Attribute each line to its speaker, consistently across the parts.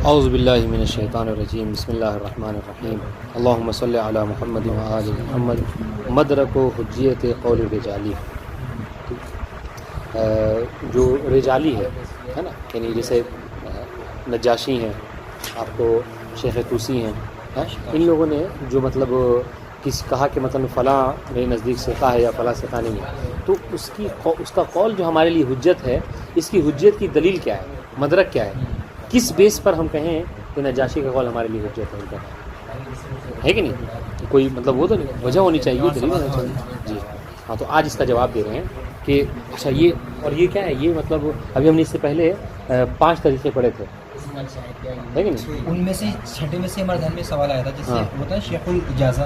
Speaker 1: اعوذ باللہ من الشیطان الرجیم بسم اللہ الرحمن الرحیم اللہم صلی علی محمد وآل محمد مدرک و حجیت قول رجالی. جو رجالی ہے نا، یعنی جیسے نجاشی ہیں، آپ کو شیخ طوسی ہیں، ان لوگوں نے جو مطلب کہا کہ مطلب فلاں میرے نزدیک ثقہ ہے یا فلاں ثقہ نہیں ہے، تو اس کا قول جو ہمارے لیے حجت ہے، اس کی حجت کی دلیل کیا ہے، مدرک کیا ہے، کس بیس پر ہم کہیں کہ نجاشی کا قول ہمارے لیے حجت ہے کہ نہیں؟ کوئی مطلب وہ تو نہیں، وجہ ہونی چاہیے، دلیل ہونی چاہیے. جی ہاں، تو آج اس کا جواب دے رہے ہیں کہ اچھا یہ کیا ہے، یہ مطلب ابھی ہم نے اس سے پہلے 5 طریقے پڑھے تھے، ہے کہ نہیں؟
Speaker 2: ان میں سے چھٹے میں سے ہمارے ذہن میں سوال آیا تھا، جس سے ہوتا ہے شیخ الاجازہ،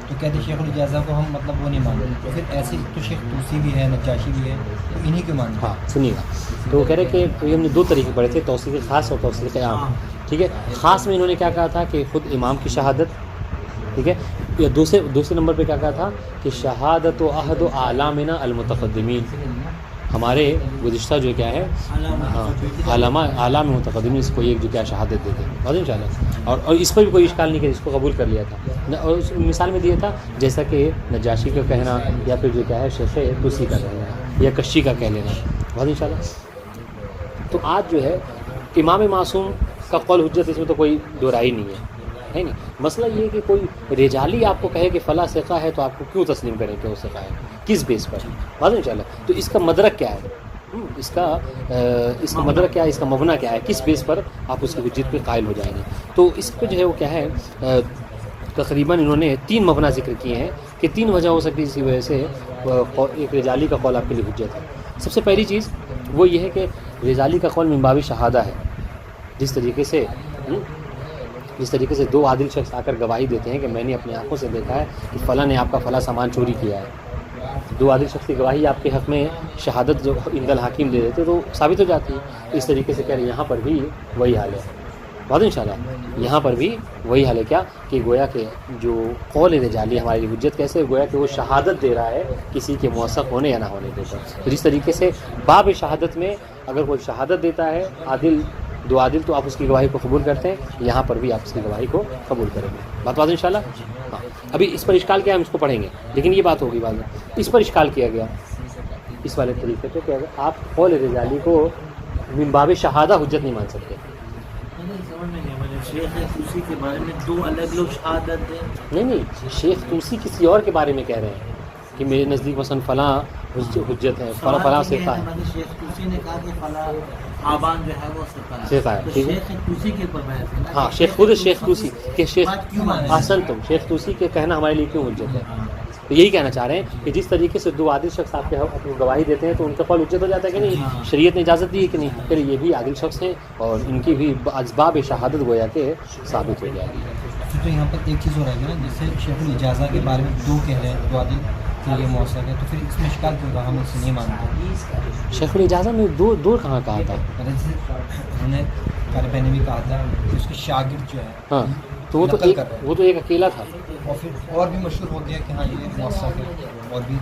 Speaker 2: تو کہتے ہیں شیخ الاجازہ کو ہم مطلب وہ نہیں مانتے، تو پھر ایسے تو شیخ طوسی بھی ہے، نجاشی بھی ہے، تو انہی کو مانتے ہیں.
Speaker 1: ہاں سنیے گا، تو وہ کہہ رہے کہ ہم نے 2 طریقے پڑھے تھے، توثیق خاص اور توثیق عام. ٹھیک ہے، خاص میں انہوں نے کیا کہا تھا کہ خود امام کی شہادت، ٹھیک ہے، یا دوسرے نمبر پہ کیا کہا تھا کہ شہادت و عہد و اعلامنا المتقدمین، ہمارے گزشتہ جو کیا ہے اعلام متقدمین، اس کو ایک جو کیا شہادت دیتے ہیں، بات ان شاء اللہ. اور اس پر بھی کوئی اشکال نہیں کہ اس کو قبول کر لیا تھا، اور اس مثال میں دیا تھا جیسا کہ نجاشی کا کہنا، یا پھر جو کیا ہے شیخ طوسی کا کہنا، یا کشی کا کہہ لینا، بات ان شاء اللہ. تو آج جو ہے امام معصوم کا قول حجت، اس میں تو کوئی دو رائے نہیں ہے نہیں. مسئلہ یہ ہے کہ کوئی رجالی آپ کو کہے کہ فلاں ثقہ ہے، تو آپ کو کیوں تسلیم کریں کہ وہ ثقہ ہے، کس بیس پر، بات ان شاء اللہ. تو اس کا مدرک کیا ہے، اس کا مدرک کیا ہے، اس کا مبنی کیا ہے، کس بیس پر آپ اس کی حجت پہ قائل ہو جائیں گے. تو اس پہ جو ہے وہ کیا ہے، تقریباً انہوں نے 3 مبنی ذکر کیے ہیں کہ 3 وجہ ہو سکتی ہے جس کی وجہ سے ایک رجالی کا قول آپ کے لیے حجت ہے. سب سے پہلی چیز وہ یہ ہے کہ رجالی کا قول من باب شہادہ ہے. جس طریقے سے 2 عادل شخص آ کر گواہی دیتے ہیں کہ میں نے اپنی آنکھوں سے دیکھا ہے کہ فلاں نے آپ کا فلاں سامان چوری کیا ہے، 2 عادل شخص کی گواہی آپ کے حق میں شہادت جو عند الحاکم دے دیتے تو ثابت ہو جاتی ہے. اس طریقے سے کہہ رہے ہیں یہاں پر بھی وہی حال ہے، بات ان شاء اللہ. یہاں پر بھی وہی حال ہے، کیا کہ گویا کہ جو قول رجالی ہماری لیے حجت کیسے، گویا کہ وہ شہادت دے رہا ہے کسی کے موثق ہونے یا نہ ہونے کے اوپر. تو جس طریقے سے باب شہادت میں اگر کوئی شہادت دیتا ہے عادل، 2 عادل، تو آپ اس کی گواہی کو قبول کرتے ہیں، یہاں پر بھی آپ اس کی گواہی کو قبول کریں گے. بات ان شاء اللہ. ہاں، ابھی اس پر اشکال کیا ہے ہم اس کو پڑھیں گے، لیکن یہ بات ہوگی بعد میں. اس پر اشکال کیا گیا اس والے طریقے پہ کہ اگر آپ قول رجالی کو من باب شہادہ حجت نہیں مان سکتے.
Speaker 3: شیخ طوسی کے بارے میں 2 الگ لوگ شہادت دیں،
Speaker 1: نہیں، شیخ طوسی کسی اور کے بارے میں کہہ رہے ہیں کہ میرے نزدیک مثلا فلاں حجت ہے، فلاں ثقہ ہے.
Speaker 3: شیخ طوسی نے کہا کہ فلاں آبان جو ہے وہ
Speaker 1: ثقہ ہے،
Speaker 3: تو
Speaker 1: ٹھیک ہے.
Speaker 3: شیخ طوسی کے اوپر بحث ہے نا.
Speaker 1: ہاں، شیخ طوسی کہ شیخ شیخ طوسی کے کہنا ہمارے لیے کیوں حجت ہے. تو یہی کہنا چاہ رہے ہیں کہ جس طریقے سے 2 عادل شخص آپ کے اپنی گواہی دیتے ہیں تو ان کا قول حجت ہو جاتا ہے کہ نہیں، شریعت نے اجازت دی ہے کہ نہیں، پھر یہ بھی عادل شخص ہیں اور ان کی بھی اسباب شہادت گویا کہ ثابت ہو جائے گی.
Speaker 2: تو یہاں پر ایک چیز ہو رہی ہے نا، جیسے شیخ الاجازہ کے بارے میں 2 کہہ رہے ہیں، 2 عادل کے لیے موثق ہے، تو پھر اس میں اشکال کیوں رہا، ہم اسے نہیں مانتے.
Speaker 1: شیخ الاجازہ میں دو کہاں کہا تھا،
Speaker 2: انہوں نے قارئ نے بھی کہا تھا کہ اس کے شاگرد جو ہے،
Speaker 1: ہاں، تو وہ تو ایک اکیلا تھا.
Speaker 2: اور پھر اور بھی مشہور ہو گیا کہ ہاں یہ موثق ہے. اور بھی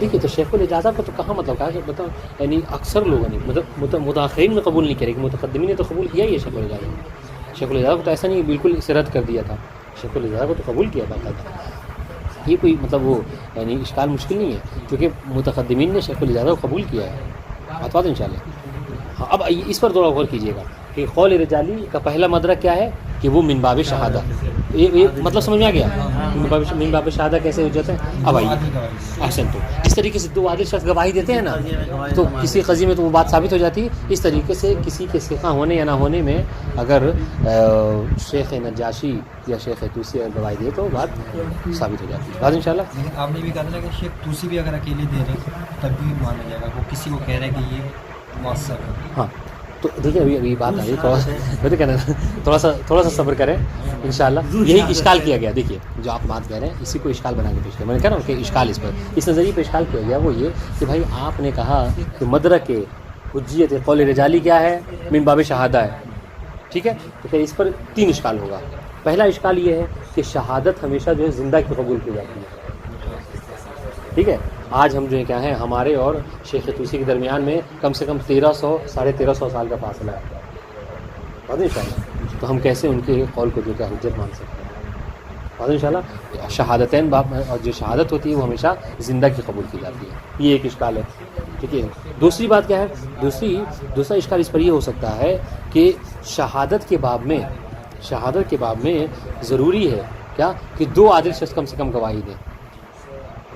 Speaker 1: دیکھیے، تو شیخ الاجازہ کو تو کہاں مطلب کہا کہ مطلب یعنی اکثر لوگوں نے مطلب متاخرین میں قبول نہیں کرے کہ متقدمین نے تو قبول کیا ہی ہے شیخ الاجازہ. شیخ الاجازہ کو تو ایسا نہیں بالکل اسے رد کر دیا تھا، شیخ الاجازہ کو تو قبول کیا باقاعدہ. یہ کوئی مطلب وہ یعنی اشکال مشکل نہیں ہے، کیونکہ متقدمین نے شیخ الاجازہ کو قبول کیا ہے. بات ان شاء اللہ. ہاں، اب اس پر تھوڑا غور کیجیے گا کہ قول رجالی کا پہلا مدرک کیا ہے کہ وہ من باب شہادہ. یہ مطلب سمجھ میں آ گیا، من باب شہادہ کیسے حجت ہے. اب آئیے احسن، تو جس طریقے سے 2 عادل شخص گواہی دیتے ہیں نا، تو کسی قضیے میں تو وہ بات ثابت ہو جاتی ہے. اس طریقے سے کسی کے ثقہ ہونے یا نہ ہونے میں اگر شیخ نجاشی یا شیخ طوسی اگر گواہی دے تو بات ثابت ہو جاتی ہے. بات ان شاء اللہ.
Speaker 2: لیکن آپ نے بھی کہا تھا کہ شیخ طوسی بھی اگر اکیلے دے رہے تب بھی مانا جائے گا، وہ کسی کو کہہ رہے ہیں کہ یہ موثق ہے.
Speaker 1: ہاں، تو دیکھیے ابھی بات آ رہی تھوڑا سا صبر کریں انشاءاللہ. یہی اشکال کیا گیا. دیکھیے جو آپ بات کہہ رہے ہیں اسی کو اشکال بنا کے پیش کیا. میں نے کہا نا کہ اشکال اس نظریے پہ اشکال کیا گیا وہ یہ کہ بھائی آپ نے کہا کہ مدرک حجیت قول رجالی کیا ہے، من باب شہادہ ہے، ٹھیک ہے. تو پھر اس پر 3 اشکال ہوگا. پہلا اشکال یہ ہے کہ شہادت ہمیشہ جو ہے زندہ کی قبول کی جاتی ہے، ٹھیک ہے. آج ہم جو ہے کیا ہیں، ہمارے اور شیخ طوسی کے درمیان میں کم سے کم 1300 ساڑھے 1300 سال کا فاصلہ ہے. بات ان شاء اللہ. تو ہم کیسے ان کے قول کو جو کیا حجت مان سکتے ہیں؟ اور انشاءاللہ شہادتین باب، اور جو شہادت ہوتی ہے وہ ہمیشہ زندہ کی قبول کی جاتی ہے، یہ ایک اشکال ہے، ٹھیک ہے۔ دوسری بات کیا ہے، دوسرا اشکال اس پر یہ ہو سکتا ہے کہ شہادت کے باب میں ضروری ہے کیا کہ 2 عادل شخص کم سے کم گواہی دیں،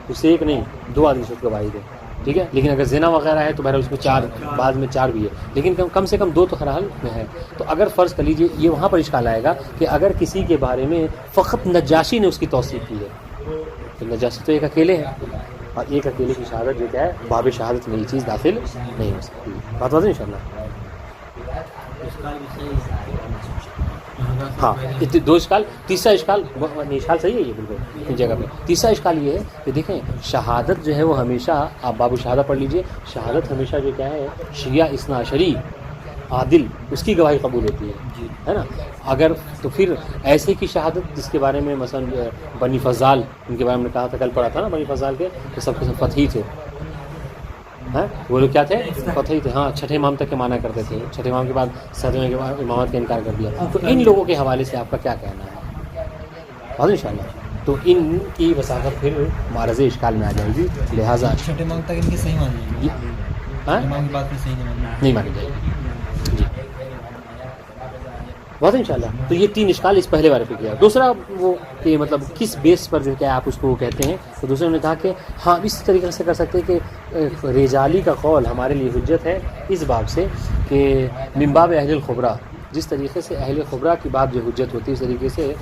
Speaker 1: اس سے ایک نہیں 2 عادل شخص گواہی دیں، ٹھیک ہے۔ لیکن اگر زنا وغیرہ ہے تو بہرحال اس میں 4، بعد میں 4 بھی ہے، لیکن کم سے کم 2 تو ہر حال میں ہے۔ تو اگر فرض کر لیجیے، یہ وہاں پر اشکال آئے گا کہ اگر کسی کے بارے میں فقط نجاشی نے اس کی توثیق کی ہے، تو نجاشی تو ایک اکیلے ہے، اور ایک اکیلے کی شہادت جو کیا ہے باب شہادت میں یہ چیز داخل نہیں ہو سکتی۔ بات واضح انشاءاللہ؟ ہاں، 2 اشکال۔ تیسرا اشکال صحیح ہے یہ بالکل اس جگہ پہ۔ تیسرا اشکال یہ ہے کہ دیکھیں شہادت جو ہے وہ ہمیشہ، آپ باب شہادہ پڑھ لیجئے، شہادت ہمیشہ جو کیا ہے شیعہ اثنا عشری عادل اس کی گواہی قبول ہوتی ہے نا۔ اگر تو پھر ایسے کی شہادت جس کے بارے میں مثلا بنی فضال، ان کے بارے میں نے کہا تھا، کل پڑھا تھا نا بنی فضال کے، کہ سب کے سب فتحی تھے، وہ لوگ کیا تھے؟ فتحی تھے، ہاں، 6 امام تک کے مانا کرتے تھے، 6 امام کے بعد 7ویں کے بعد امامت کا انکار کر دیا۔ تو ان لوگوں کے حوالے سے آپ کا کیا کہنا ہے؟ بات انشاءاللہ تو ان کی وساقت پھر معرض اشکال میں آ جائے گی، لہٰذا
Speaker 2: 6 امام تک ان کی صحیح مانی جائے گی، امام کی بات میں صحیح نہیں
Speaker 1: مانی جائے گی جی، بات انشاءاللہ۔ تو یہ 3 اشکال اس پہلے بارے پہ کیا۔ دوسرا وہ کہ مطلب کس بیس پر جو کیا آپ اس کو کہتے ہیں، تو دوسرے نے کہا کہ ہاں اس طریقے سے کر سکتے ہیں کہ رجالی کا قول ہمارے لیے حجت ہے اس باب سے کہ من باب اہل الخبرہ، جس طریقے سے اہل خبرہ کی بات جو حجت ہوتی ہے اس طریقے سے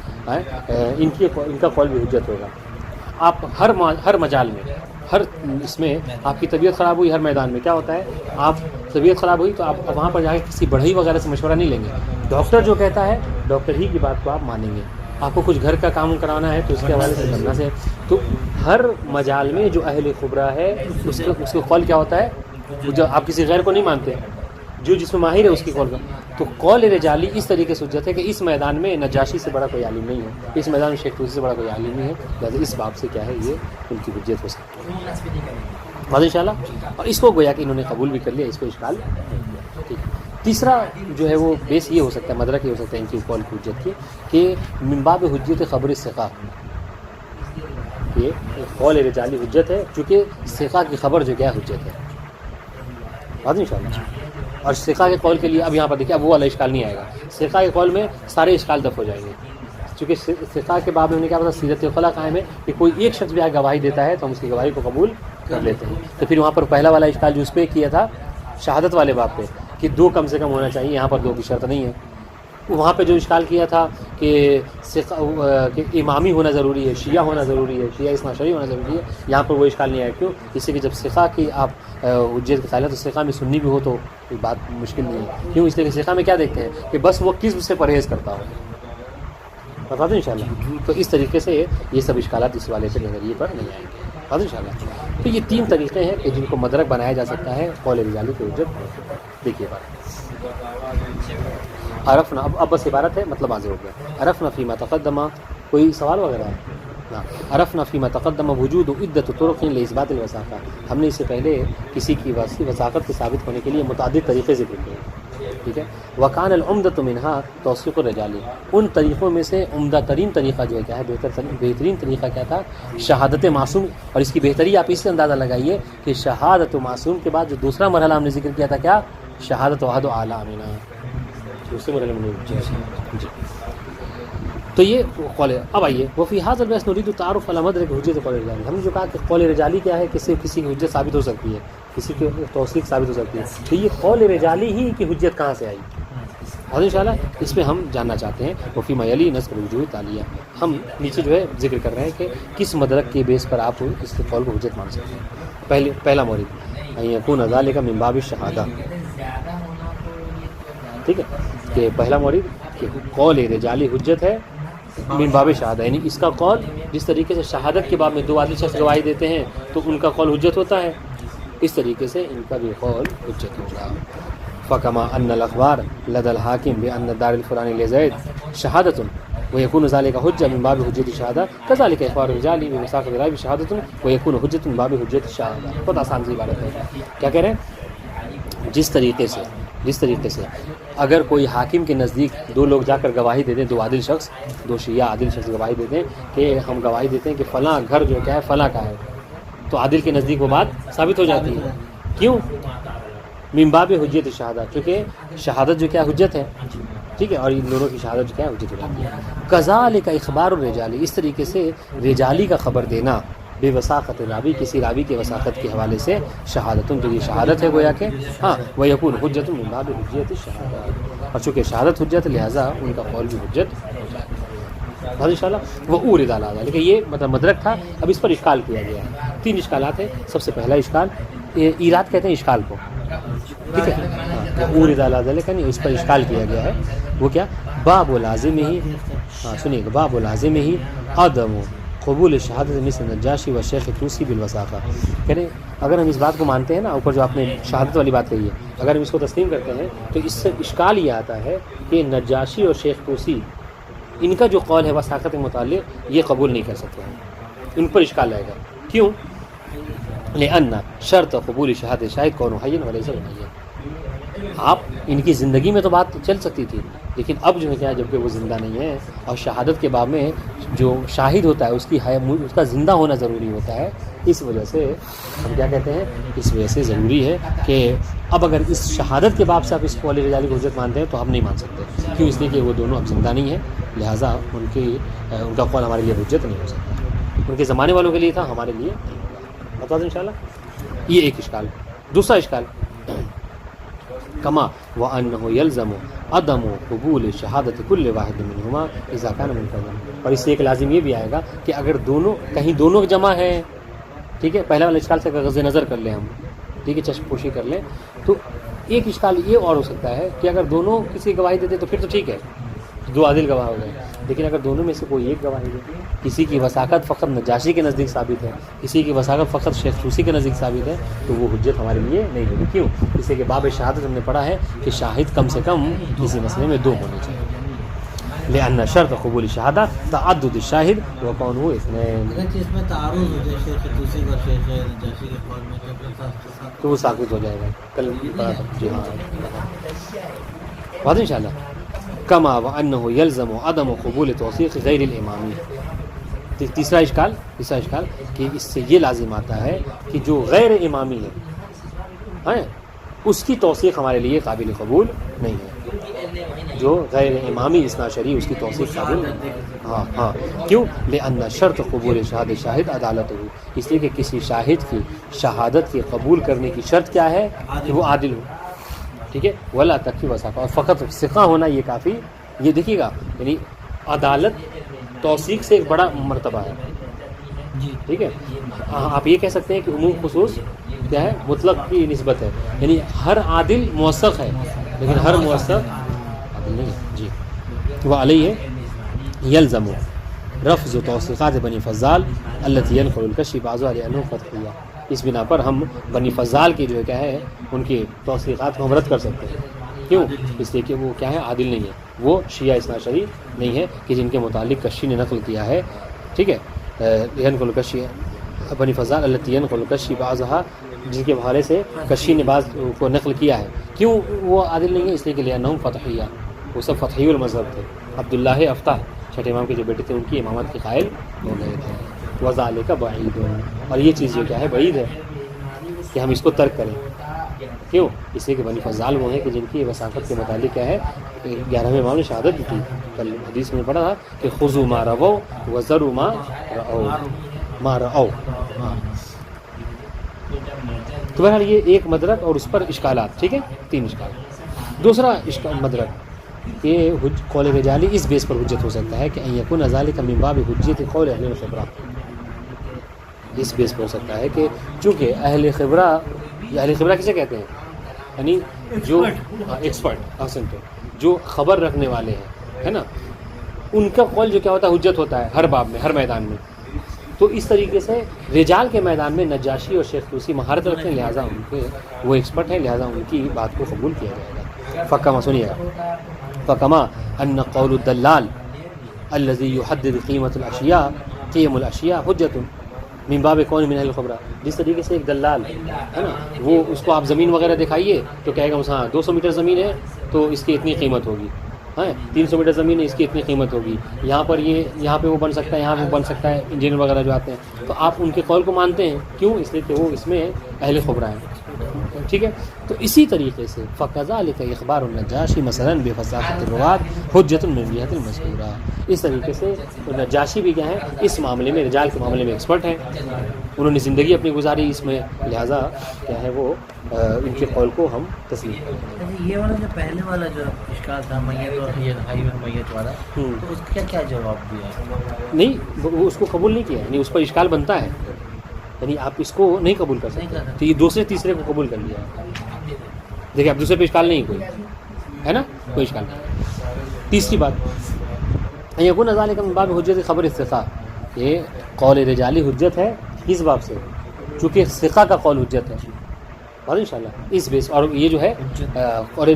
Speaker 1: ان کا قول بھی حجت ہوگا۔ آپ ہر مجال میں، ہر اس میں آپ کی طبیعت خراب ہوئی، ہر میدان میں کیا ہوتا ہے، آپ طبیعت خراب ہوئی تو آپ وہاں پر جا کے کسی بڑھئی وغیرہ سے مشورہ نہیں لیں گے، ڈاکٹر جو کہتا ہے ڈاکٹر ہی کی بات کو آپ مانیں گے۔ آپ کو کچھ گھر کا کام کرانا ہے تو اس کے حوالے سے کرنا سے، تو ہر مجال میں جو اہل خبرہ ہے اس کا قول کیا ہوتا ہے، جو آپ کسی غیر کو نہیں مانتے، جو جس میں ماہر ہے اس کی قول کا، تو قول رجالی اس طریقے سے حجت ہے کہ اس میدان میں نجاشی سے بڑا کوئی عالم نہیں ہے، اس میدان میں شیخ توسی سے بڑا کوئی عالم نہیں ہے، لہٰذا اس باب سے کیا ہے یہ ان کی حجت ہو سکتی ہے بات انشاءاللہ۔ اور اس کو گویا کہ انہوں نے قبول بھی کر لیا، اس کو اشکال ٹھیک ہے۔ تیسرا جو ہے وہ بیس یہ ہو سکتا ہے، مدرک یہ ہو سکتا ہے ان کی قول کی حجت کی کہ من باب حجت خبر ثقہ، یہ قول رجالی حجت ہے چونکہ ثقہ کی خبر جو کیا حجت ہے بات انشاءاللہ۔ اور ثقہ کے قول کے لیے اب یہاں پر دیکھیں اب وہ والا اشکال نہیں آئے گا، ثقہ کے قول میں سارے اشکال دفع ہو جائیں گے، چونکہ ثقہ کے باب میں نے کیا پتا سیرت خلا قائم ہے کہ کوئی ایک شخص بھی آگے گواہی دیتا ہے تو ہم اس کی گواہی کو قبول کر لیتے ہیں۔ تو پھر وہاں پر پہلا والا اشکال جو اس پہ کیا تھا شہادت والے باب پہ کہ 2 کم سے کم ہونا چاہیے، یہاں پر 2 کی شرط نہیں ہے، وہاں پہ جو اشکال کیا تھا کہ امامی ہونا ضروری ہے، شیعہ ہونا ضروری ہے، شیعہ اثنا عشری ہونا ضروری ہے، یہاں پر وہ اشکال نہیں آیا۔ کیوں؟ اس سے کہ جب ثقہ کی آپ حجت کے خیال ہے تو ثقہ میں سنی بھی ہو تو کوئی بات مشکل نہیں ہے۔ کیوں؟ اس لیے کہ ثقہ میں کیا دیکھتے ہیں کہ بس وہ کس سے پرہیز کرتا ہو، بتا دیں انشاءاللہ۔ تو اس طریقے سے یہ سب اشکالات اس والے سے نظریے پر نہیں آئیں گے، بتا دیں انشاءاللہ۔ تو یہ 3 طریقے ہیں کہ جن کو مدرک بنایا جا سکتا ہے قول رجالی کی حجت۔ دیکھیے بات عرفنا، اب بس عبارت ہے، مطلب واضح ہو گیا۔ عرفنا فیما تقدم، کوئی سوال وغیرہ ہے؟ عرفنا فیما تقدم وجود عدت طرق لاثبات الوثاقہ، ہم نے اس سے پہلے کسی کی وثاقت کے ثابت ہونے کے لیے متعدد طریقے ذکر کیے، ٹھیک ہے۔ وکان العمدۃ منہا توثیق الرجالی، ان طریقوں میں سے عمدہ ترین طریقہ جو ہے کیا ہے، بہترین طریقہ کیا تھا، شہادت معصوم۔ اور اس کی بہتری آپ اس سے اندازہ لگائیے کہ شہادت معصوم کے بعد جو دوسرا مرحلہ ہم نے ذکر کیا تھا کیا، شہادت واحد اعلیٰ امینہ، دوسرے مرحلے میں جی۔ تو یہ قول ہے۔ اب آئیے وفی حاضر بحث نرید تعارف علی مدرک حجت قول رجالی، ہم نے جو کہا کہ قول رجالی کیا ہے، کسی کی حجت ثابت ہو سکتی ہے، کسی کی توثیق ثابت ہو سکتی ہے، تو یہ قول رجالی ہی کی حجت کہاں سے آئی، اور انشاءاللہ اس پہ ہم جاننا چاہتے ہیں۔ وفی میلی نصب الوجوہ تالیہ، ہم نیچے جو ہے ذکر کر رہے ہیں کہ کس مدرک کے بیس پر آپ اس کے قول کو حجت مان سکتے ہیں۔ پہلا مورد ان یکون ذلک من باب الشہادہ، ٹھیک ہے، کہ پہلا مورد کہ قول رجالی حجت ہے من باب شہادہ، یعنی اس کا قول جس طریقے سے شہادت کے باب میں 2 عادل شخص گواہی دیتے ہیں تو ان کا قول حجت ہوتا ہے، اس طریقے سے ان کا بھی قول حجت ہوگا۔ فکما ان الاخبار لدى الحاکم بان الدار الفلانی لزید شہادۃ ویکون ذلک حجہ من باب حجت الشہادہ کذلک اخبار الرجال بمساقط الرائے شہادۃ ویکون حجۃ من باب حجت الشہادہ۔ بہت آسان سی عبارت ہے، کیا کہہ رہے ہیں، جس طریقے سے جس طریقے سے اگر کوئی حاکم کے نزدیک دو لوگ جا کر گواہی دے دیں، دو عادل شخص، دو شیعہ عادل شخص گواہی دے دیں کہ ہم گواہی دیتے ہیں کہ فلاں گھر جو کیا ہے فلاں کا ہے، تو عادل کے نزدیک وہ بات ثابت ہو جاتی ہے. کیوں؟ من باب حجت شہادت، کیونکہ شہادت جو کیا حجت ہے، ٹھیک ہے، اور ان دونوں کی شہادت جو کیا ہے حجت ہو جاتی ہے. کذالک اخبار الرجالی، اس طریقے سے رجالی کا خبر دینا، بے وثاقت راوی، کسی راوی کے وثاقت کے حوالے سے شہادتوں کے لیے شہادت ہے گویا کہ ہاں وہ یکون حجت من باب حجت شہادت، اور چونکہ شہادت حجت لہٰذا ان کا قول بھی حجت ہو جاتا ہے. اور انشاءاللہ وہ اورد علی ذلک، یہ مطلب مدرک تھا. اب اس پر اشکال کیا گیا ہے. 3 اشکالات ہیں. سب سے پہلا اشکال ایراد کہتے ہیں اشکال کو، ٹھیک ہے، اورد علی ذلک یعنی اس پر اشکال کیا گیا ہے. وہ کیا؟ باب لازم ہی، ہاں سنیے گا، باب لازم ہی عدم قبول شہادت مثل نجاشی و شیخ طوسی بالوثاقہ. کہہ رہے اگر ہم اس بات کو مانتے ہیں نا، اوپر جو آپ نے شہادت والی بات کہی ہے، اگر ہم اس کو تسلیم کرتے ہیں تو اس سے اشکال یہ آتا ہے کہ نجاشی اور شیخ طوسی ان کا جو قول ہے وثاقت کے متعلق یہ قبول نہیں کر سکتے ہیں. ان پر اشکال آئے گا. کیوں؟ لأن شرط قبول شہادت شاہد کون حی ولیس بمیت. آپ ان کی زندگی میں تو بات چل سکتی تھی، لیکن اب جو ہے کیا، جبکہ وہ زندہ نہیں ہے اور شہادت کے باب میں جو شاہد ہوتا ہے اس کا زندہ ہونا ضروری ہوتا ہے. اس وجہ سے ہم کیا کہتے ہیں، اس وجہ سے ضروری ہے کہ اب اگر اس شہادت کے باب سے آپ اس قول رجالی کو حجت مانتے ہیں تو ہم نہیں مان سکتے. کیوں؟ اس لیے کہ وہ دونوں اب زندہ نہیں ہیں، لہٰذا ان کا قول ہمارے لیے حجت نہیں ہو سکتا. ان کے زمانے والوں کے لیے تھا، ہمارے لیے بتا دیں انشاءاللہ. یہ ایک اشکال. دوسرا اشکال کما وانه يلزم عدم قبول شہادت کل واحد منهما اذا كان منفردا. اور اس سے ایک لازم یہ بھی آئے گا کہ اگر دونوں کہیں دونوں جمع ہیں، ٹھیک ہے، پہلا والا اشکال سے غض نظر کر لیں ہم، ٹھیک ہے، چشم پوشی کر لیں، تو ایک اشکال یہ اور ہو سکتا ہے کہ اگر دونوں کسی گواہی دیتے تو پھر تو ٹھیک ہے، 2 عادل گواہ ہو گئے. لیکن اگر دونوں میں سے کوئی ایک گواہی دے، کسی کی وثاقت فقط نجاشی کے نزدیک ثابت ہے، کسی کی وثاقت فقط شیخ طوسی کے نزدیک ثابت ہے، تو وہ حجت ہمارے لیے نہیں ہوگی. کیوں؟ اس لیے کہ باب شہادت ہم نے پڑھا ہے کہ شاہد کم سے کم کسی مسئلے میں 2 ہونے چاہیے. لأن شرط قبول شہادہ تعدد الشاہد وکونہ اثنین.
Speaker 4: اگر اس میں تعارض ہو جائے شیخ طوسی اور شیخ نجاشی کے قول میں
Speaker 1: تو وہ ساقط ہو جائے گا. کل پڑھا تھا. جی ہاں بات انشاءاللہ. کما وانه يلزم عدم قبول توثیق غیر الامامی. تیسرا اشکال کہ اس سے یہ لازم آتا ہے کہ جو غیر امامی ہے اس کی توثیق ہمارے لیے قابل قبول نہیں ہے. جو غیر امامی اثنا شری اس کی توثیق قابل نہیں ہے. ہاں کیوں؟ لأن شرط قبول شہادت شاہد عدالت ہو. اس لیے کہ کسی شاہد کی شہادت کے قبول کرنے کی شرط کیا ہے کہ وہ عادل ہو، ٹھیک ہے، ولا تکفی وثاقہ، اور فقط ثقہ ہونا یہ کافی. یہ دیکھیے گا، یعنی عدالت توثیق سے ایک بڑا مرتبہ ہے، ٹھیک ہے. آپ یہ کہہ سکتے ہیں کہ عموم خصوص کیا ہے، مطلق کی نسبت ہے، یعنی ہر عادل موثق ہے لیکن ہر موثق عادل نہیں ہے. جی وہ علیہ یلزم رفض توثیقات بنی فضال التي ينقل الكشف بعضها لانه فتحیہ. اس بنا پر ہم بنی فضال کی جو ہے کیا ہے ان کی توثیقات کو ہم رد کر سکتے ہیں. کیوں؟ اس لیے کہ وہ کیا ہے، عادل نہیں ہے، وہ شیعہ اثنا شری نہیں ہے کہ جن کے متعلق کشی نے نقل کیا ہے، ٹھیک ہے. ينقل الكشف بنی فضال التي ينقل الكشف بعضها، جن کے حوالے سے کشی نے بعض کو نقل کیا ہے. کیوں وہ عادل نہیں ہے؟ اس لیے کہ لأنهم فتحیہ، وہ سب فتحی المذہب تھے. عبداللہ افتح چھٹے امام کے جو بیٹے تھے ان کی امامت کے قائل ہو گئے تھے. وذالک بعید، اور یہ چیز جو کیا ہے بعید ہے کہ ہم اس کو ترک کریں. کیوں؟ اس لیے کہ بنی فضال وہ ہیں کہ جن کی وثاقت کے متعلق کیا ہے 11ویں امام نے شہادت دی تھی. کل حدیث میں پڑھا تھا کہ خذوا ما روا وذروا ما رأوا. تو بہرحال یہ ایک مدرک اور اس پر اشکالات، ٹھیک ہے، 3 اشکال. دوسرا مدرک کہ قول رجالی اس بیس پر حجت ہو سکتا ہے کہ ان یکون ذلک من باب حجت قول اہل الخبرہ. اس بیس پر ہو سکتا ہے کہ چونکہ اہل خبرہ کسے کہتے ہیں، یعنی جو ایکسپرٹ احسن جو خبر رکھنے والے ہیں، ہے نا، ان کا قول جو کیا ہوتا ہے حجت ہوتا ہے ہر باب میں، ہر میدان میں. تو اس طریقے سے رجال کے میدان میں نجاشی اور شیخ طوسی مہارت رکھتے ہیں، لہٰذا ان کے وہ ایکسپرٹ ہیں، لہٰذا ان کی بات کو قبول کیا جائے گا. فکما سنیے گا، فکما ان قول الدلال الذي يحدد قیم الاشیاء حجت. من باب کون من اہل الخبرہ، جس طریقے سے ایک دلال ہے نا، وہ اس کو آپ زمین وغیرہ دکھائیے تو کہے گا ہاں 200 میٹر زمین ہے تو اس کی اتنی قیمت ہوگی، ہاں 300 میٹر زمین ہے اس کی اتنی قیمت ہوگی، یہاں پر یہ یہاں پہ وہ بن سکتا ہے، یہاں پہ وہ بن سکتا ہے، انجینئر وغیرہ جو آتے ہیں تو آپ ان کے قول کو مانتے ہیں، کیوں؟ اس لیے کہ وہ اس میں اہل خبرہ ہیں، ٹھیک ہے۔ تو اسی طریقے سے فَكَذَلِكَ إِخْبَارُ النَّجَّاشِ مثلاً بِفَصَاحَةِ الرُّوَاةِ حُجَّةٌ مِّن جِهَةِ الْمَذْكُورَةِ، اس طریقے سے نجاشی بھی کیا ہے، اس معاملے میں رجال کے معاملے میں ایکسپرٹ ہیں، انہوں نے زندگی اپنی گزاری اس میں، لہٰذا کیا ہے وہ ان کے قول کو ہم تسلیم کرتے ہیں۔
Speaker 3: یہ والا جو پہلے والا جو اشکال تھا میت اور میت والا، تو اس کا کیا جواب دیا؟
Speaker 1: نہیں وہ اس کو قبول نہیں کیا، یعنی اس پر اشکال بنتا ہے، یعنی آپ اس کو نہیں قبول کر سکتے، تو یہ دوسرے تیسرے کو قبول کر لیا ہے۔ دیکھیے اب دوسرے پہ اشکال نہیں کوئی ہے نا، کوئی اشکال نہیں۔ تیسری بات یقون ذالک من باب حجت خبر الثقہ، یہ قول رجالی حجت ہے کس باب سے؟ چونکہ ثقہ کا قول حجت ہے، اور انشاءاللہ اس بیس، اور یہ جو ہے اور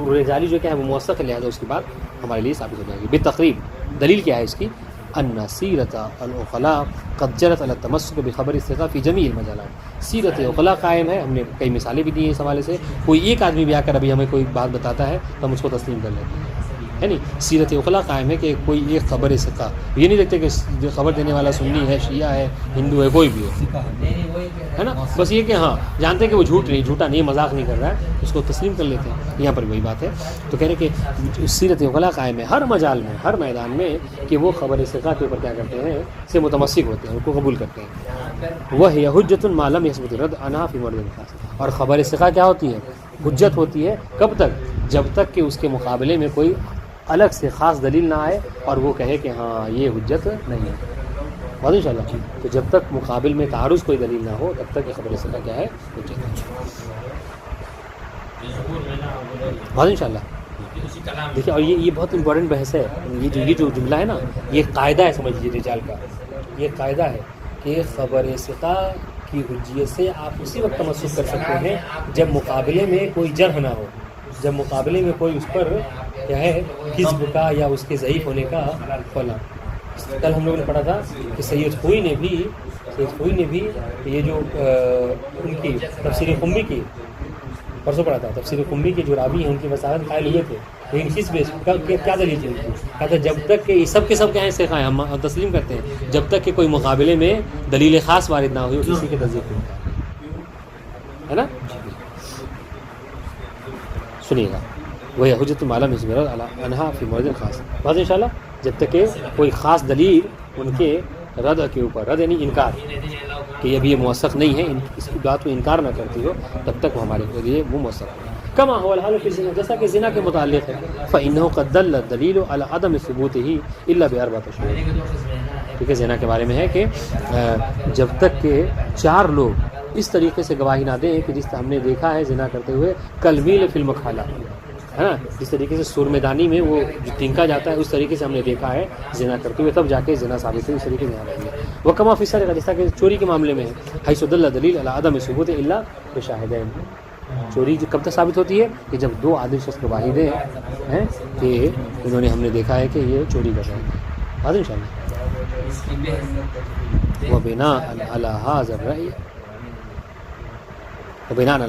Speaker 1: رجالی جو کیا ہے وہ موثق ہے، لہٰذا اس کی بات ہمارے لیے ثابت ہو جائے گی۔ بالتقریب دلیل کیا ہے اس کی؟ ان سیرت العقلاء قد جرت علی التمسک بخبر الثقہ فی جمیع المجالات، سیرت عقلاء قائم ہے، ہم نے کئی مثالیں بھی دی ہیں اس حوالے سے، کوئی ایک آدمی بھی آ کر ابھی ہمیں کوئی بات بتاتا ہے تو ہم اس کو تسلیم کر لیتے ہیں، ہے نہیں؟ سیرت عقلاء قائم ہے کہ کوئی ایک خبر ثقہ، یہ نہیں دیکھتے کہ جو خبر دینے والا سنی ہے، شیعہ ہے، ہندو ہے، کوئی بھی ہو، ہے نا، بس یہ کہ ہاں جانتے ہیں کہ وہ جھوٹا نہیں، مذاق نہیں کر رہا ہے، اس کو تسلیم کر لیتے ہیں۔ یہاں پر وہی بات ہے، تو کہہ رہے کہ سیرت عقلاء قائم ہے ہر مجال میں، ہر میدان میں، کہ وہ خبر ثقہ کے اوپر کیا کرتے ہیں، سے متمسک ہوتے ہیں، ان کو قبول کرتے ہیں۔ وہ حجت ما لم یثبت الرد عنہا فی مرد خاص، اور خبر ثقہ کیا ہوتی ہے؟ حجت ہوتی ہے کب تک؟ جب تک کہ اس کے مقابلے میں کوئی الگ سے خاص دلیل نہ آئے اور وہ کہے کہ ہاں یہ حجت نہیں ہے، بات ان شاء اللہ۔ تو جب تک مقابل میں تعارض کوئی دلیل نہ ہو تب تک یہ خبر ثقہ کیا ہے؟ حجت ہے، بات ان شاء اللہ۔ دیکھیے اور یہ بہت امپورٹنٹ بحث ہے، یہ جو جملہ ہے نا، یہ قاعدہ ہے، سمجھ لیجیے رجال کا، یہ قاعدہ ہے کہ خبر ثقہ کی حجیت سے آپ اسی وقت تمسک کر سکتے ہیں جب مقابلے میں کوئی جرح نہ ہو، جب مقابلے میں کوئی اس پر کیا ہے کذب کا یا اس کے ضعیف ہونے کا فلا۔ کل ہم لوگوں نے پڑھا تھا کہ سید خوئی نے بھی یہ جو ان کی تفسیر قمی کی، پرسوں پڑھا تھا، تفسیر قمی کے جو راوی ہیں ان کی وساحت قائل ہوئے تھے، لیکن کس بیس کیا دلیل تھی ان کی؟ کہا تھا جب تک کہ سب کے سب کیا ہیں ثقہ ہیں، ہم تسلیم کرتے ہیں، جب تک کہ کوئی مقابلے میں دلیل خاص وارد نہ ہوئی کسی کے تصدیق ہے نا۔ سنیے گا وہ حجت معلوم عنہا فی مرد خاص، بات ان شاء اللہ، جب تک کہ کوئی خاص دلیل ان کے رد کے اوپر، رد یعنی انکار، کہ ابھی یہ موثق نہیں ہے، اس کی بات کو انکار نہ کرتی ہو تب تک وہ ہمارے لیے وہ موثق ہے۔ کما هو الحال فی الزنا، جیسا کہ زنا کے متعلق ہے، فإنه قد دل الدلیل علی عدم ثبوته الا بأربعة شروط، ٹھیک ہے، زنا کے بارے میں ہے کہ جب تک کہ 4 لوگ اس طریقے سے گواہی نہ دیں کہ جس طرح ہم نے دیکھا ہے زنا کرتے ہوئے، کالمیل فی المکھالہ، ہے نا، جس طریقے سے سور میدانی میں وہ جو تنکا جاتا ہے اس طریقے سے ہم نے دیکھا ہے زنا کرتے ہوئے، تب جا کے زنا ثابت ہے، اس طریقے سے یہاں رہی ہے۔ وہ کما فی السرقہ، جیسا کہ چوری کے معاملے میں ہے، حیث دل دلیل علی عدم ثبوت الا بشاہدین، چوری کب تک ثابت ہوتی ہے کہ جب 2 عادل شخص گواہی دیں ہیں کہ انہوں نے ہم نے دیکھا ہے کہ یہ چوری کر رہے ہیں، بات ان شاء اللہ۔ وبناء علی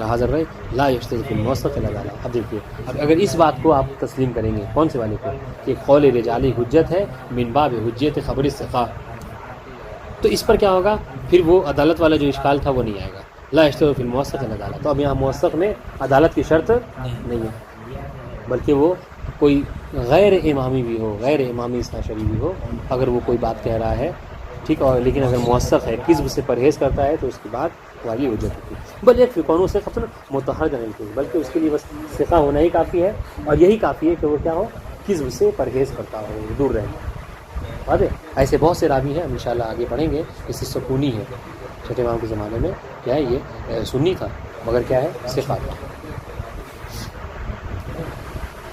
Speaker 1: ھذا الرأی لا یشترط فی الموثق الا ذلک۔ اب دیکھیے، اب اگر اس بات کو آپ تسلیم کریں گے، کون سے والے کو، کہ قول رجالی حجت ہے من باب حجت خبر الثقہ، تو اس پر کیا ہوگا پھر؟ وہ عدالت والا جو اشکال تھا وہ نہیں آئے گا، لا یشترط فی الموثق الا ذلک۔ تو اب یہاں موثق میں عدالت کی شرط نہیں ہے، بلکہ وہ کوئی غیر امامی بھی ہو، غیر امامی اثنا شریع بھی ہو، اگر وہ کوئی بات کہہ رہا ہے، ٹھیک، اور لیکن اگر موثق ہے، کذب سے پرہیز کرتا ہے، تو اس کی بات والی حجت ہوتی ہے۔ بل ایک فقانوں سے خفن متحرج نہیں کی، بلکہ اس کے لیے بس ثقہ ہونا ہی کافی ہے، اور یہی کافی ہے کہ وہ کیا ہو، کذب سے پرہیز کرتا ہو، دور رہے۔ بات ہے، ایسے بہت سے راوی ہیں، ہم انشاءاللہ آگے پڑھیں گے۔ اس سے سکونی ہے، چھٹے امام کے زمانے میں کیا ہے، یہ سنی تھا مگر کیا ہے، ثقہ تھا۔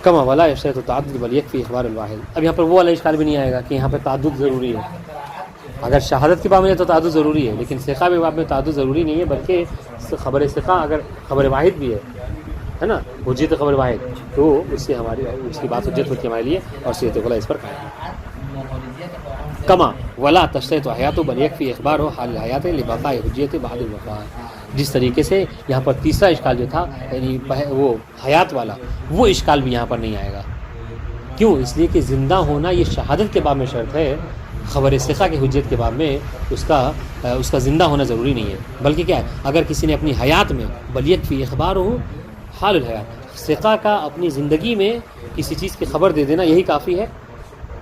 Speaker 1: کما ولا یشترط تعدد بل یکفی اخبار الواحد، اب یہاں پر وہ والا اشکال بھی نہیں آئے گا کہ یہاں پہ تعدد ضروری ہے۔ اگر شہادت کے باب میں تو تعدد ضروری ہے، لیکن ثقہ کے باب میں تعدد ضروری نہیں ہے، بلکہ خبر ثقہ اگر خبر واحد بھی ہے نا، حجت خبر واحد، تو اس سے ہماری اس کی بات حجت ہوتی ہے ہمارے لیے، اور سیرت عقلاء اس پر قائم ہے۔ کما ولا تشترط حیات بل یکفی اخبار ہو حال حیات لبقاء حجیت بعد الوفاء. جس طریقے سے یہاں پر تیسرا اشکال جو تھا یعنی وہ حیات والا، وہ اشکال بھی یہاں پر نہیں آئے گا. کیوں؟ اس لیے کہ زندہ ہونا یہ شہادت کے باب میں شرط ہے، خبر ثقہ کی حجت کے باب میں اس کا زندہ ہونا ضروری نہیں ہے. بلکہ کیا ہے، اگر کسی نے اپنی حیات میں بل یکفی اخبار ہو حال الحیات، ثقہ کا اپنی زندگی میں کسی چیز کی خبر دے دینا یہی کافی ہے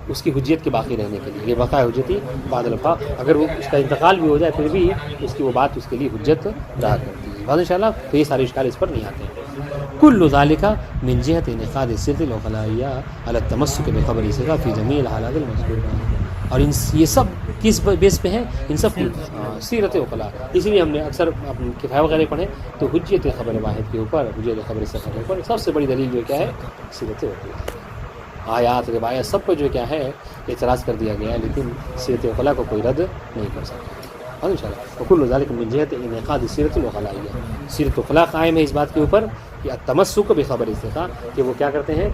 Speaker 1: اس کی حجیت کے باقی رہنے کے لیے. یہ بقاء حجتی بعد الوفاء، اگر وہ اس کا انتقال بھی ہو جائے پھر بھی اس کی وہ بات اس کے لیے حجت رہا کرتی ہے. بعد انشاءاللہ تو یہ سارے اشکال اس پر نہیں آتے ہیں. کل ذالک من جہت انعقاد السلسلہ العقلائیہ علی التمسک بخبر ثقہ فی جمیع الحالات المذکورہ. اور یہ سب کس بیس پہ ہیں؟ ان سب کی سیرت عقلاء. اسی لیے ہم نے اکثر کفایہ وغیرہ پڑھے تو حجیت خبر واحد کے اوپر، حجیت خبر ثقہ کے اوپر سب سے بڑی دلیل جو کیا ہے؟ سیرت عقلاء. آیات روایات سب کو جو کیا ہے اعتراض کر دیا گیا ہے، لیکن سیرت عقلاء کو کوئی رد نہیں کر سکتا. اور انشاءاللہ وکل ذالک من جہت انعقاد السیرت العقلائیہ. سیرت عقلاء قائم ہے اس بات کے اوپر کہ التمسک بخبر ثقہ، کہ وہ کیا کرتے ہیں؟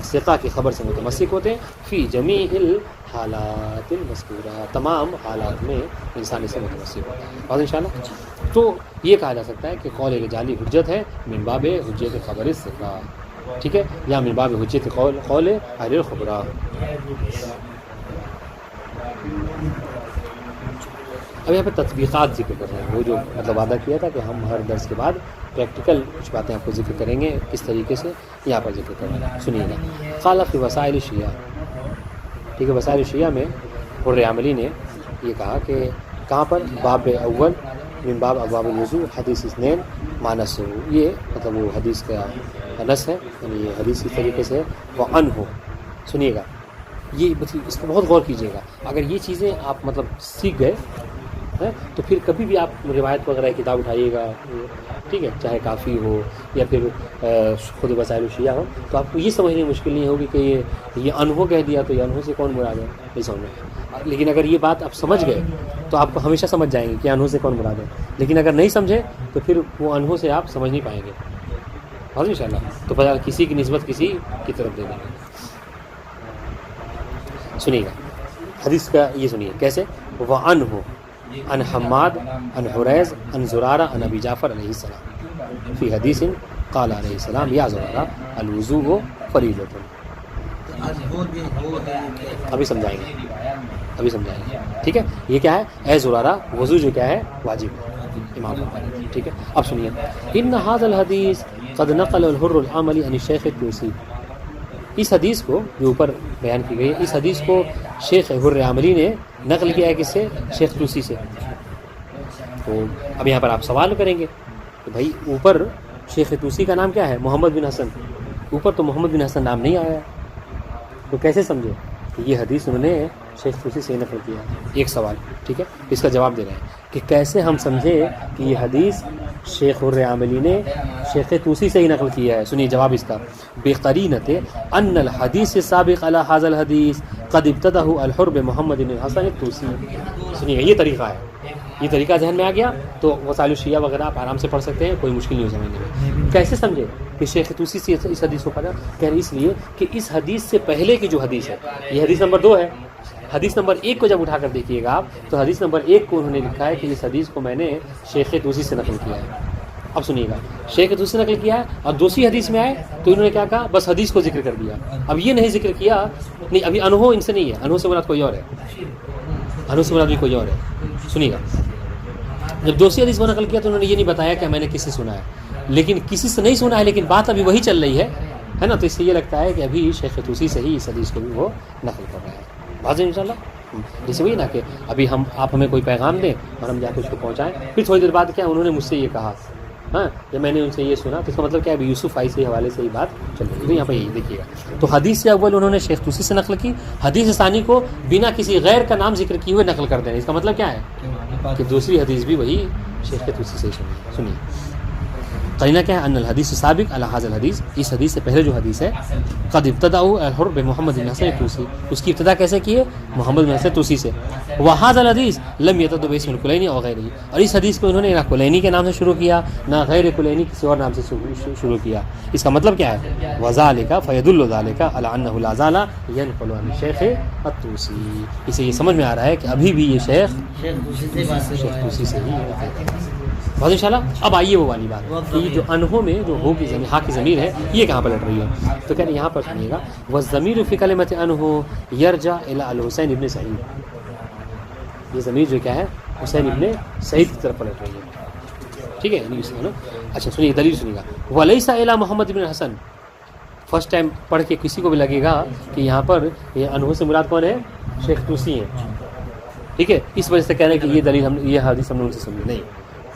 Speaker 1: ثقہ کی خبر سے متمسک ہوتے ہیں. فی جمیع الحالات المذکورہ، تمام حالات میں انسان اسے متمسک ہوتا ہے. اور انشاءاللہ تو یہ کہا جا سکتا ہے کہ قول رجالی حجت ہے من باب حجت خبر ثقہ، ٹھیک ہے، یا من باب حجت قول اہل الخبراء. اب یہاں پہ تطبیقات ذکر کر رہے ہیں، وہ جو مطلب وعدہ کیا تھا کہ ہم ہر درس کے بعد پریکٹیکل کچھ باتیں آپ کو ذکر کریں گے، کس طریقے سے یہاں پر ذکر کریں گے. سنیے گا. قال فی وسائل شیعہ، ٹھیک ہے، وسائل شیعہ میں حر عملی نے یہ کہا کہ کہاں پر باب اول من باب ابواب الوضوء حدیث اثنین ما نص، یہ مطلب وہ حدیث کا نص ہے، یعنی یہ حدیث اس طریقے سے وہ ان ہو. سنیے گا، یہ اس کو بہت غور کیجیے گا. اگر یہ چیزیں آپ مطلب سیکھ گئے تو پھر کبھی بھی آپ روایت وغیرہ کی کتاب اٹھائیے گا، ٹھیک ہے، چاہے کافی ہو یا پھر خود وسائل الشیعہ ہو، تو آپ کو یہ سمجھنے میں مشکل نہیں ہوگی کہ یہ انہو کہہ دیا تو یہ انہو سے کون مراد ہے، نہیں سمجھ. لیکن اگر یہ بات آپ سمجھ گئے تو آپ کو ہمیشہ سمجھ جائیں گے کہ انہو سے کون مراد ہے. لیکن اگر نہیں سمجھے تو پھر وہ انہو سے آپ سمجھ نہیں پائیں گے. اور انشاءاللہ تو پتہ کسی کی نسبت کسی کی طرف دے دیں گے. سنیے گا حدیث کا، یہ سنیے کیسے. وہ انہو ان حماد ان حریز ان زرارہ ان ابی جعفر علیہ السلام فی حدیث قال علیہ السلام یا زرارہ الوضوء فریضۃ. ابھی سمجھائیں گے، ٹھیک ہے. یہ کیا ہے؟ اے زرارہ، وضو جو کیا ہے؟ واجب ہے امام بخاری. ٹھیک ہے، اب سنیے. ان ھذا الحدیث قد نقل الحر العملی عن الشیخ الطوسی. اس حدیث کو جو اوپر بیان کی گئی ہے، اس حدیث کو شیخ حر عملی نے نقل کیا ہے کس سے؟ شیخ طوسی سے. تو اب یہاں پر آپ سوال کریں گے کہ بھائی اوپر شیخ طوسی کا نام کیا ہے؟ محمد بن حسن. اوپر تو محمد بن حسن نام نہیں آیا، تو کیسے سمجھے کہ یہ حدیث انہوں نے شیخ طوسی سے نقل کیا ہے؟ ایک سوال، ٹھیک ہے، اس کا جواب دے رہے ہیں کہ کیسے ہم سمجھے کہ یہ حدیث شیخ حر عملی نے شیخ طوسی سے ہی نقل کیا ہے. سنیے جواب اس کا. بقرینۃ ان الحدیث السابق علی ھذا الحدیث قد ابتدہ الحر بمحمد بن حسن الطوسی. سنیے یہ طریقہ ہے، یہ طریقہ ذہن میں آ گیا تو وسائل الشیعہ وغیرہ آپ آرام سے پڑھ سکتے ہیں، کوئی مشکل نہیں ہو سمجھنے میں. کیسے سمجھے کہ شیخ طوسی سے اس حدیث کو پڑھا؟ کہہ رہے اس لیے کہ اس حدیث سے پہلے کی جو حدیث ہے، یہ حدیث نمبر 2 ہے. حدیث نمبر 1 کو جب اٹھا کر دیکھیے گا آپ تو حدیث نمبر 1 کو انہوں نے لکھا ہے کہ اس حدیث کو میں نے شیخ طوسی سے نقل کیا ہے. اب سنیے گا، شیخ طوسی سے نقل کیا ہے اور دوسری حدیث میں آئے تو انہوں نے کیا کہا؟ بس حدیث کو ذکر کر دیا. اب یہ نہیں ذکر کیا، نہیں ابھی انہو ان سے نہیں ہے، انہو سے مراد کوئی اور ہے، انہو سے مراد بھی کوئی اور ہے. سنیے گا، جب دوسری حدیث کو نقل کیا تو انہوں نے یہ نہیں بتایا کہ میں نے کس سے سنا ہے، لیکن کسی سے نہیں سنا ہے، لیکن بات ابھی وہی چل رہی ہے نا. تو اس سے یہ لگتا ہے کہ ابھی شیخ طوسی سے ہی اس حدیث کو بھی وہ نقل کر رہے ہیں. واضح انشاءاللہ. جیسے وہی نا کہ ابھی آپ ہمیں کوئی پیغام دیں اور ہم جا کے اس کو پہنچائیں، پھر تھوڑی دیر بعد کیا انہوں نے مجھ سے یہ کہا، ہاں جب میں نے ان سے یہ سنا تو اس کا مطلب کیا ہے؟ ابھی یوسف آئی سے حوالے سے یہ بات چل رہی ہے. تو یہاں پہ یہی دیکھیے گا. تو حدیث سے اول انہوں نے شیخ طوسی سے نقل کی، حدیث ثانی کو بنا کسی غیر کا نام ذکر کیے ہوئے نقل کر دینا. اس کا مطلب کیا ہے کہ دوسری حدیث بھی وہی شیخ طوسی سے ہی سنیے. قرینہ کیا ہے؟ ان الحدیث السابق علی ھذا الحدیث، اس حدیث سے پہلے جو حدیث ہے، قد ابتدأ الحر بمحمد بن حسن الطوسی، اس کی ابتدا کیسے کی ہے؟ محمد بن حسن طوسی سے. وھذا الحدیث لم یبتدأ باسم الکلینی او غیرہ، اور اس حدیث کو انہوں نے نہ کلینی کے نام سے شروع کیا نہ غیر کلینی کسی اور نام سے شروع کیا. اس کا مطلب کیا ہے؟ وذالک فیدل ذلک علی انہ لا زال ینقل عن الشیخ الطوسی. اسے یہ سمجھ میں آ رہا ہے کہ ابھی بھی یہ شیخ طوسی سے ہی ہے. بہت انشاءاللہ. اب آئیے وہ والی بات کہ یہ جو انہوں میں جو ہو کی ضمیر، ہاں کی ضمیر ہے، یہ کہاں پلٹ رہی ہے؟ تو کہتے ہیں یہاں پر سنیے گا، والضمیر فی کلمۃ انہو یرجع الی الحسین ابن سعید. یہ ضمیر جو کیا ہے؟ حسین ابن سعید کی طرف پلٹ رہی ہے. ٹھیک ہے، نا؟ اچھا سنیے دلیل سنیے گا. ولیس الی محمد بن حسن. فرسٹ ٹائم پڑھ کے کسی کو بھی لگے گا کہ یہاں پر یہ انہوں سے مراد کون ہے؟ شیخ طوسی ہیں. ٹھیک ہے، اس وجہ سے کہہ رہے ہیں کہ یہ دلیل یہ حدیث ہم نے ان سے سمجھی نہیں.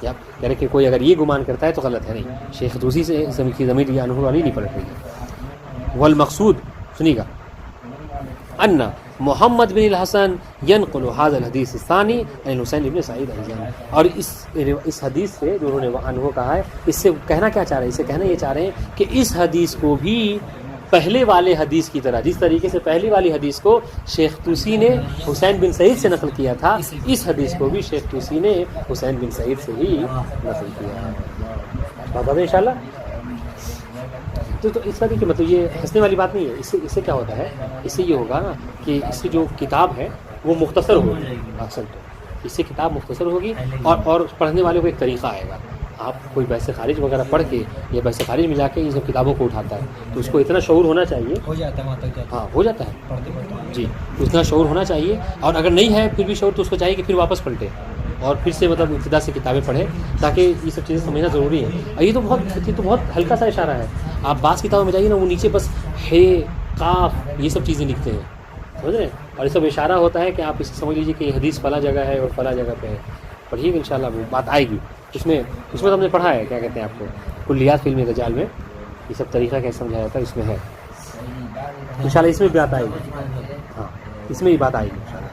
Speaker 1: یا کہہ رہے کہ کوئی اگر یہ گمان کرتا ہے تو غلط ہے. نہیں، شیخ طوسی سے کی ضمیر یہ انہو والی نہیں پلٹ رہی ہے. والمقصود سنیے گا ان محمد بن الحسن ينقل هذا الحديث الثاني عن الحسین ابن سعید ایضا. اور اس حدیث سے جو انہوں نے انہو کہا ہے، اس سے کہنا کیا چاہ رہے ہیں؟ اسے کہنا یہ چاہ رہے ہیں کہ اس حدیث کو بھی پہلے والے حدیث کی طرح، جس طریقے سے پہلی والی حدیث کو شیخ طوسی نے حسین بن سعید سے نقل کیا تھا، اس حدیث کو بھی شیخ طوسی نے حسین بن سعید سے ہی نقل کیا ہے. بات ہے انشاءاللہ. تو اس کا دیکھیے مطلب یہ ہنسنے والی بات نہیں ہے. اس سے کیا ہوتا ہے؟ اس سے یہ ہوگا نا کہ اس سے جو کتاب ہے وہ مختصر ہوگی. اصل تو اس سے کتاب مختصر ہوگی اور پڑھنے والے کو ایک طریقہ آئے گا. آپ کوئی بحث خارج وغیرہ پڑھ کے یا بحث خارج میں جا کے ان سب کتابوں کو اٹھاتا ہے تو اس کو اتنا شعور ہونا چاہیے.
Speaker 2: ہو جاتا ہے وہاں تک جاتا ہے.
Speaker 1: ہاں ہو جاتا ہے
Speaker 2: پڑھتے پڑھتے.
Speaker 1: جی، اتنا شعور ہونا چاہیے. اور اگر نہیں ہے پھر بھی شعور تو اس کو چاہیے کہ پھر واپس پلٹے اور پھر سے مطلب ابتدا سے کتابیں پڑھیں تاکہ یہ سب چیزیں سمجھنا ضروری ہے. اور یہ تو بہت ہلکا سا اشارہ ہے. آپ بعض کتابوں میں جائیے نا، وہ نیچے بس ہے قاف یہ سب چیزیں لکھتے ہیں، سمجھ رہے ہیں؟ اور یہ سب اشارہ ہوتا ہے کہ آپ اسے سمجھ لیجیے کہ یہ حدیث فلاں جگہ ہے اور فلاں جگہ پہ ہے. پڑھیے گا انشاءاللہ وہ بات آئے گی. اس میں تو ہم نے پڑھا ہے، کیا کہتے ہیں آپ کو، کلیات فی علم الرجال میں یہ سب طریقہ کیسے سمجھایا جاتا ہے اس میں ہے. انشاءاللہ اس میں بھی بات آئے گی. ہاں اس میں بھی بات آئے گی انشاءاللہ.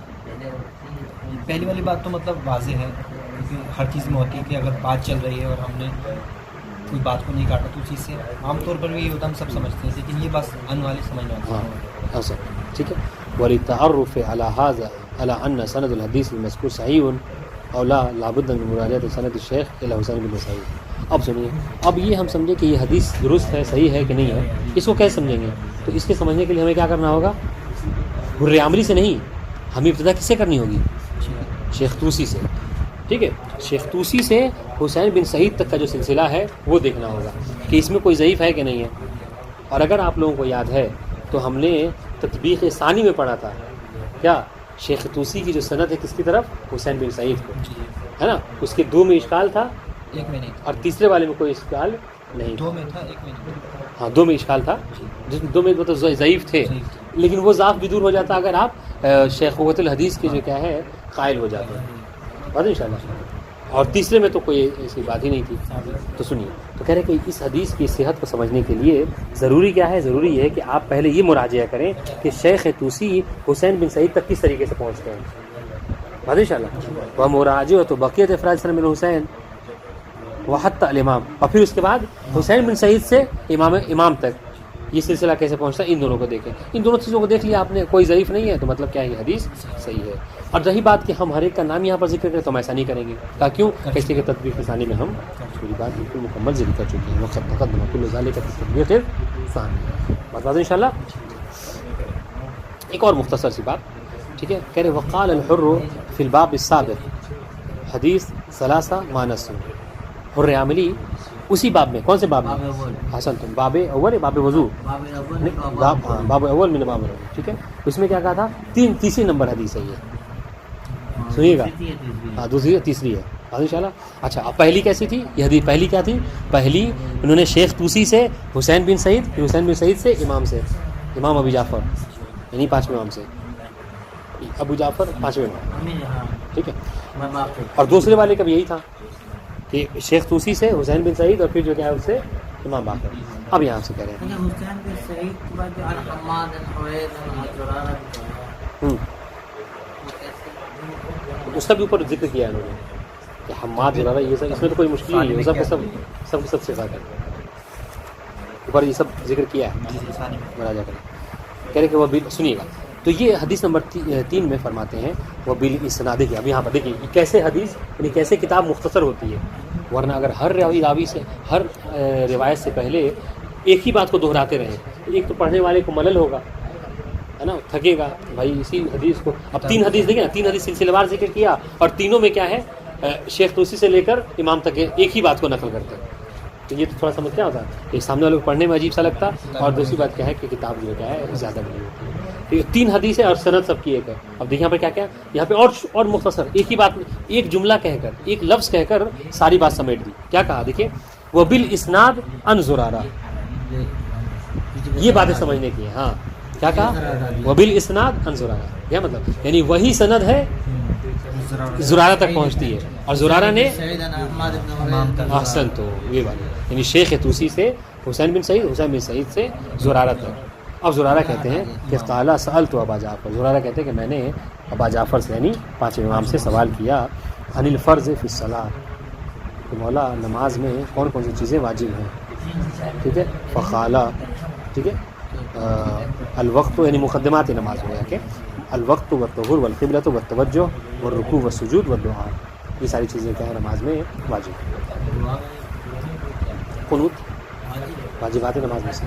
Speaker 2: پہلی والی بات تو مطلب واضح ہے، کیونکہ ہر چیز میں ہوتی ہے کہ اگر بات چل رہی ہے اور ہم نے کوئی بات کو نہیں کاٹا تو اسی سے عام طور پر بھی یہ ہوتا ہے، ہم سب سمجھتے ہیں، لیکن یہ بات ان والی سمجھنا ہوتی ہے.
Speaker 1: ہاں سر ٹھیک ہے. وللتعرف على هذا على ان سند الحديث المذكور صحيح او لا لابد من مراجعه سند الشيخ الى حسین بن سعید. اب سنیے، اب یہ ہم سمجھے کہ یہ حدیث درست ہے، صحیح ہے کہ نہیں ہے، اس کو کیسے سمجھیں گے؟ تو اس کے سمجھنے کے لیے ہمیں کیا کرنا ہوگا؟ حر عملی سے نہیں، ہمیں ابتدا کس سے کرنی ہوگی؟ شیخ طوسی سے. ٹھیک ہے، شیخ طوسی سے حسین بن سعید تک کا جو سلسلہ ہے وہ دیکھنا ہوگا کہ اس میں کوئی ضعیف ہے کہ نہیں ہے. اور اگر آپ لوگوں کو یاد ہے تو ہم نے تطبیق ثانی میں پڑھا تھا کیا، شیخ طوسی کی جو سند ہے کس کی طرف؟ حسین بن سعید کو، ہے نا. اس کے 2 میں اشکال تھا،
Speaker 2: ایک میں نہیں تھا،
Speaker 1: اور تیسرے والے میں کوئی اشکال نہیں تھا.
Speaker 2: 2 میں تھا، ایک میں نہیں تھا.
Speaker 1: ہاں 2 میں اشکال تھا، جس میں 2 میں مطلب ضعیف تھے، لیکن وہ ضعف بھی دور ہو جاتا اگر آپ شیخوت الحدیث کے جو کیا ہے قائل ہو جاتے ہیں. بات انشاءاللہ. اور تیسرے میں تو کوئی ایسی بات ہی نہیں تھی. تو سنیے، تو کہہ رہے کہ اس حدیث کی صحت کو سمجھنے کے لیے ضروری کیا ہے؟ ضروری یہ ہے کہ آپ پہلے یہ مراجعہ کریں کہ شیخ طوسی حسین بن سعید تک کس طریقے سے پہنچتے ہیں. بات انشاءاللہ. وہ مراجعہ تو بقیت افراد سن بن حسین وحتی الامام، اور پھر اس کے بعد حسین بن سعید سے امام تک یہ سلسلہ کیسے پہنچتا ہے، ان دونوں کو دیکھیں. ان دونوں چیزوں کو دیکھ لیا آپ نے، کوئی ضعیف نہیں ہے تو مطلب کیا ہے، یہ حدیث صحیح ہے. اور رہی بات کہ ہم ہر ایک کا نام یہاں پر ذکر کریں تو ہم ایسا نہیں کریں گے. کیوں؟ اس لیے کہ تطبیق ثانی میں ہم پوری بات بالکل مکمل ذکر کر چکے ہیں. وقت تقدم کل ذالک تطبیق ثانی. بات انشاءاللہ. ایک اور مختصر سی بات، ٹھیک ہے. کہہ رہے وقال الحر فی الباب السابق حدیث ثلاثہ مانس. حر عاملی اسی باب میں، کون سے باب میں؟ حسن تم باب اول، باب وضو، باب اول میں باب اول. ٹھیک ہے، اس میں کیا کہا تھا؟ تیسری نمبر حدیث ہے یہ، سنیے گا. ہاں دوسری تیسری ہے انشاءاللہ. اچھا اب پہلی کیسی تھی یہ حدیث؟ پہلی کیا تھی؟ پہلی انہوں نے شیخ طوسی سے حسین بن سعید، پھر حسین بن سعید سے امام سے، امام ابو جعفر، یعنی 5ویں امام سے، ابو جعفر 5ویں امام. ٹھیک ہے. اور دوسرے والے کا بھی یہی تھا کہ شیخ طوسی سے حسین بن سعید اور پھر جو کیا ہے اس سے امام باقر. اب یہاں سے کہہ رہے ہیں
Speaker 3: حسین بن سعید کے بعد جو الحماد
Speaker 1: اس کا بھی اوپر ذکر کیا ہے انہوں نے. کہ حماد زرارہ یہ سب اس میں تو کوئی مشکل نہیں ہے، سب کے سب صفات ہے، اوپر یہ سب ذکر کیا ہے،
Speaker 2: جی ثانی
Speaker 1: مراجعہ کریں. کہہ رہے کہ وہ سنیے گا. تو یہ حدیث نمبر 3 میں فرماتے ہیں وہ بالاسناد کے. اب یہاں پر دیکھیے کیسے حدیث یعنی کیسے کتاب مختصر ہوتی ہے، ورنہ اگر ہر راوی سے ہر روایت سے پہلے ایک ہی بات کو دہراتے رہے، ایک تو پڑھنے والے کو ملل ہوگا، ہے نا، تھکے گا بھائی اسی حدیث کو. اب 3 حدیث دیکھیں نا، 3 حدیث سلسلے وار ذکر کیا اور تینوں میں کیا ہے، شیخ توسی سے لے کر امام تک ایک ہی بات کو نقل کرتے ہیں. تو یہ تو تھوڑا سمجھ کیا ہوتا ہے، ایک سامنے والے کو پڑھنے میں عجیب سا لگتا، اور دوسری بات کیا ہے کہ کتاب جو کیا ہے زیادہ بڑی ہوتی ہے. تو یہ 3 حدیث ہے اور سند سب کی ایک ہے. اب دیکھیں یہاں پہ کیا یہاں پہ اور مختصر ایک ہی بات، ایک جملہ کہہ کر ایک لفظ کہہ کر ساری بات سمیٹ دی. کیا کہا دیکھیے، وہ بالاسناد عن زرارہ، یہ باتیں سمجھنے کی ہیں. ہاں کیا کہا، وہ بالاسناد عن زرارہ، کیا مطلب، یعنی وہی سند ہے زرارہ تک پہنچتی ہے، اور زرارہ نے احسن، تو یہ بات یعنی شیخ توسی سے حسین بن سعید سے زرارہ تک. اب زرارہ کہتے ہیں کہ قال سألت ابا جعفر، زرارہ کہتے ہیں کہ میں نے ابا جعفر سے یعنی 5 امام سے سوال کیا عن الفرض فی الصلاۃ، کہ مولا نماز میں کون کون سی چیزیں واجب ہیں. ٹھیک ہے، فقال، ٹھیک ہے، الوقت یعنی مقدمات نماز ہو گیا کہ الوقت والطہور والقبلۃ والتوجہ والرکوع والسجود والدعاء، یہ ساری چیزیں کیا ہے نماز میں واجب. قنوت واجبات نماز میں سے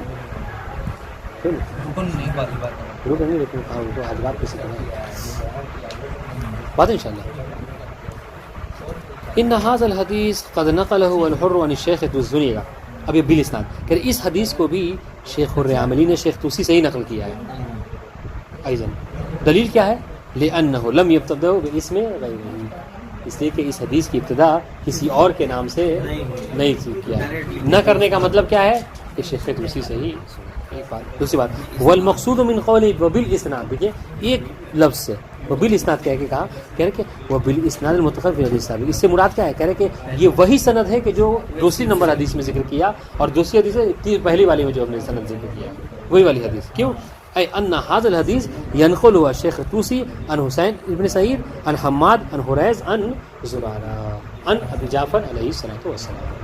Speaker 2: رکن نہیں، واجبات
Speaker 1: رکن نہیں، لیکن واجبات کسی طرح بات ان شاء اللہ. ان هذا الحدیث قد نقله الحر عن الشیخ توسی. اب یہ بالاسناد کہ اس حدیث کو بھی شیخ حر عاملی نے شیخ توسی سے ہی نقل کیا ہے. ایضاً دلیل کیا ہے، لأنه لم يبتدأ باسم غیرہ، اس لیے کہ اس حدیث کی ابتدا کسی اور کے نام سے نہیں کیا ہے. نہ کرنے کا مطلب کیا ہے کہ شیخ توسی سے ہی. ایک بات. دوسری بات، والمقصود من قوله وبالاسناد، دیکھیے ایک لفظ سے وبالاسناد کہہ کے کہا، کہہ رہے کہ وبالاسناد المتفق فی الحدیث السابق، اس سے مراد کیا ہے، کہہ رہے کہ یہ وہی سند ہے کہ جو دوسری نمبر حدیث میں ذکر کیا، اور دوسری حدیث ہے پہلی والی میں جو ہم نے سند ذکر کیا وہی والی حدیث. کیوں، اے ان هذا الحدیث ينقل الشیخ توسی عن حسین ابن سعید عن حماد عن حریز عن زرارہ عن ابی جعفر علیہ الصلوۃ والسلام.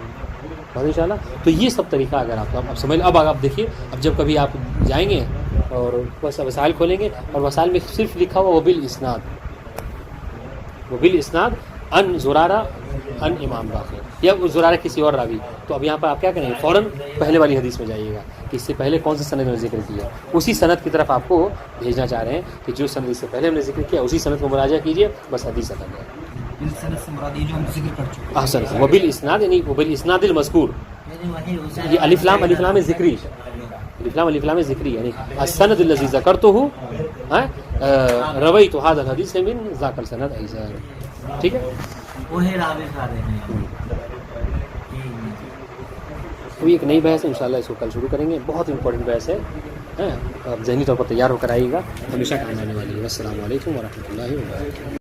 Speaker 1: ان شاء اللہ. تو یہ سب طریقہ اگر آپ سمجھ، اب آپ دیکھیے، اب جب کبھی آپ جائیں گے اور وسائل کھولیں گے اور وسائل میں صرف لکھا ہوا وہ بالاسناد ان زرارہ ان امام باقر یا زرارہ کسی اور راوی، تو اب یہاں پر آپ کیا کریں گے، فوراً پہلے والی حدیث میں جائیے گا کہ اس سے پہلے کون سے سند میں ذکر کیا، اسی سند کی طرف آپ کو بھیجنا چاہ رہے ہیں کہ جو سند اس سے پہلے ہم نے ذکر کیا اسی سند کو مراجعہ کیجیے، بس حدیث ختم ہے.
Speaker 2: ان سند سے مراد یہ جو ہم ذکر کر چکے ہیں.
Speaker 1: احسن، وبالاسناد یعنی وبالاسناد المذکور، یہ الف لام ذکری، الف لام ذکری یعنی السند الذی ذکرته رویت هذا الحدیث من ذاک السند ایضا. ٹھیک ہے،
Speaker 3: وہی راوی سارے ہیں.
Speaker 1: تو ایک نئی بحث ہے انشاءاللہ، اس کو کل شروع کریں گے. بہت امپورٹنٹ بحث ہے، آپ ذہنی طور پر تیار ہو کر آئیے گا، ہمیشہ کام آنے والی ہے. السلام علیکم ورحمۃ اللہ وبرکاتہ.